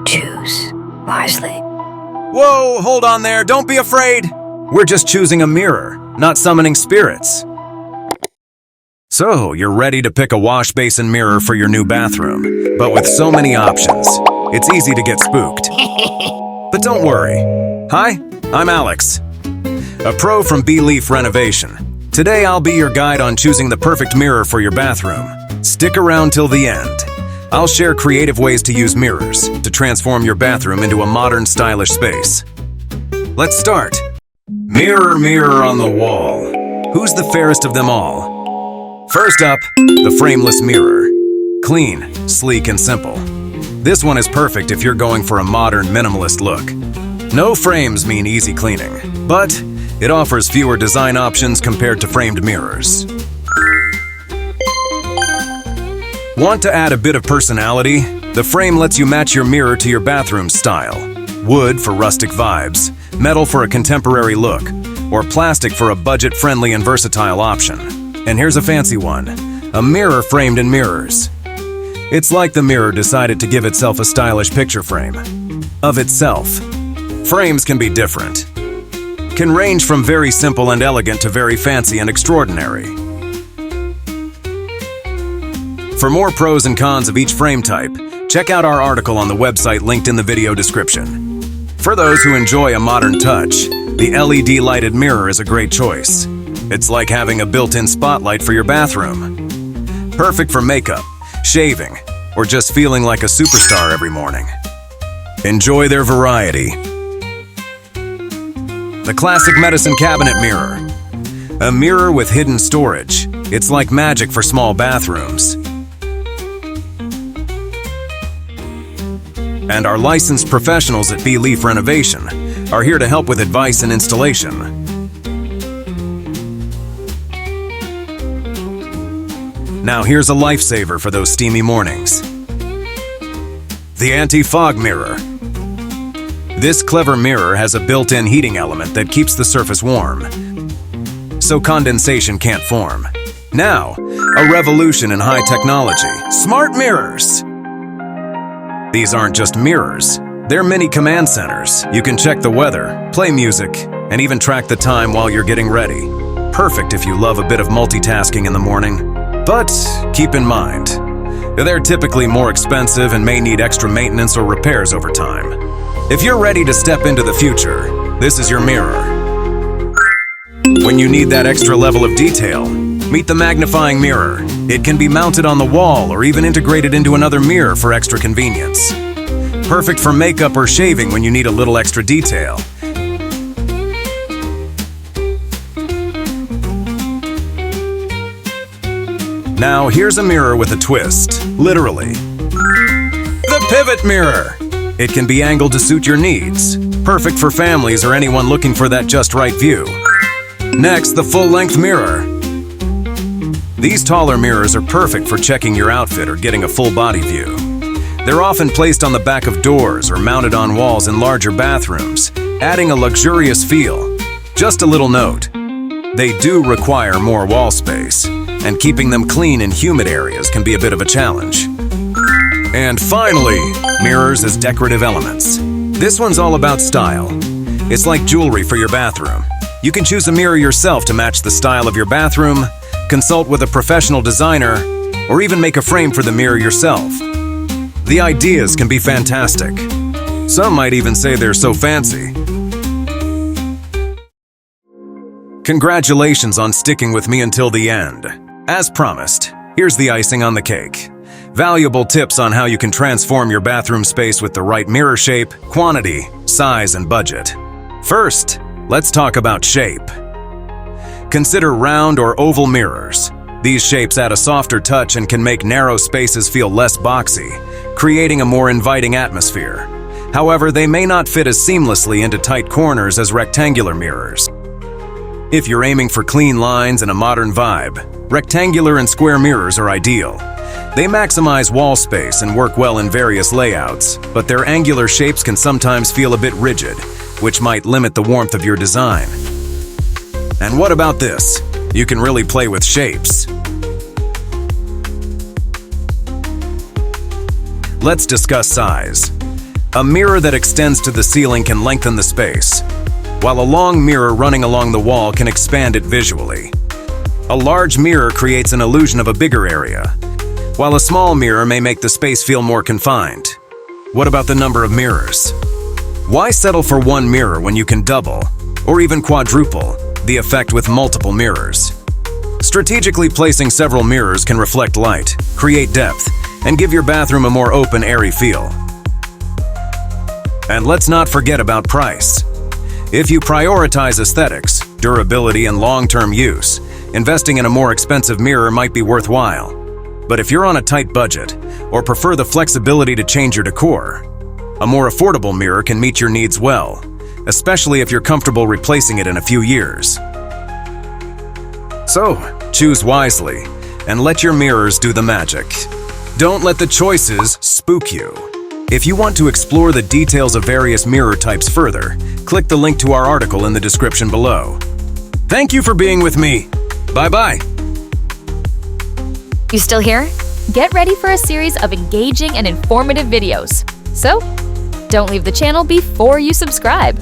choose wisely. Whoa, hold on there, don't be afraid. We're just choosing a mirror, not summoning spirits. So, you're ready to pick a wash basin mirror for your new bathroom, but with so many options, it's easy to get spooked. But don't worry. Hi, I'm Alex, a pro from Be Leaf Renovation. Today I'll be your guide on choosing the perfect mirror for your bathroom. Stick around till the end. I'll share creative ways to use mirrors to transform your bathroom into a modern, stylish space. Let's start. Mirror, mirror on the wall. Who's the fairest of them all? First up, the frameless mirror. Clean, sleek, and simple. This one is perfect if you're going for a modern, minimalist look. No frames mean easy cleaning, but it offers fewer design options compared to framed mirrors. Want to add a bit of personality? The frame lets you match your mirror to your bathroom style. Wood for rustic vibes, metal for a contemporary look, or plastic for a budget-friendly and versatile option. And here's a fancy one, a mirror framed in mirrors. It's like the mirror decided to give itself a stylish picture frame of itself. Frames can be different. Can range from very simple and elegant to very fancy and extraordinary. For more pros and cons of each frame type, check out our article on the website linked in the video description. For those who enjoy a modern touch, the LED lighted mirror is a great choice. It's like having a built-in spotlight for your bathroom. Perfect for makeup, shaving, or just feeling like a superstar every morning. Enjoy their variety. The classic medicine cabinet mirror. A mirror with hidden storage. It's like magic for small bathrooms. And our licensed professionals at Be Leaf Renovation are here to help with advice and installation. Now here's a lifesaver for those steamy mornings. The anti-fog mirror. This clever mirror has a built-in heating element that keeps the surface warm, so condensation can't form. Now, a revolution in high technology. Smart mirrors! These aren't just mirrors, they're mini command centers. You can check the weather, play music, and even track the time while you're getting ready. Perfect if you love a bit of multitasking in the morning. But keep in mind, they're typically more expensive and may need extra maintenance or repairs over time. If you're ready to step into the future, this is your mirror. When you need that extra level of detail, meet the magnifying mirror. It can be mounted on the wall or even integrated into another mirror for extra convenience. Perfect for makeup or shaving when you need a little extra detail. Now here's a mirror with a twist, literally. The pivot mirror. It can be angled to suit your needs. Perfect for families or anyone looking for that just right view. Next, the full-length mirror. These taller mirrors are perfect for checking your outfit or getting a full-body view. They're often placed on the back of doors or mounted on walls in larger bathrooms, adding a luxurious feel. Just a little note, they do require more wall space, and keeping them clean in humid areas can be a bit of a challenge. And finally, mirrors as decorative elements. This one's all about style. It's like jewelry for your bathroom. You can choose a mirror yourself to match the style of your bathroom, consult with a professional designer, or even make a frame for the mirror yourself. The ideas can be fantastic. Some might even say they're so fancy. Congratulations on sticking with me until the end. As promised, here's the icing on the cake. Valuable tips on how you can transform your bathroom space with the right mirror shape, quantity, size, and budget. First, let's talk about shape. Consider round or oval mirrors. These shapes add a softer touch and can make narrow spaces feel less boxy, creating a more inviting atmosphere. However, they may not fit as seamlessly into tight corners as rectangular mirrors. If you're aiming for clean lines and a modern vibe, rectangular and square mirrors are ideal. They maximize wall space and work well in various layouts, but their angular shapes can sometimes feel a bit rigid, which might limit the warmth of your design. And what about this? You can really play with shapes. Let's discuss size. A mirror that extends to the ceiling can lengthen the space, while a long mirror running along the wall can expand it visually. A large mirror creates an illusion of a bigger area, while a small mirror may make the space feel more confined. What about the number of mirrors? Why settle for one mirror when you can double, or even quadruple, the effect with multiple mirrors? Strategically placing several mirrors can reflect light, create depth, and give your bathroom a more open, airy feel. And let's not forget about price. If you prioritize aesthetics, durability, and long-term use, investing in a more expensive mirror might be worthwhile. But if you're on a tight budget, or prefer the flexibility to change your decor, a more affordable mirror can meet your needs well, especially if you're comfortable replacing it in a few years. So, choose wisely, and let your mirrors do the magic. Don't let the choices spook you. If you want to explore the details of various mirror types further, click the link to our article in the description below. Thank you for being with me. Bye-bye. You still here? Get ready for a series of engaging and informative videos. So, don't leave the channel before you subscribe.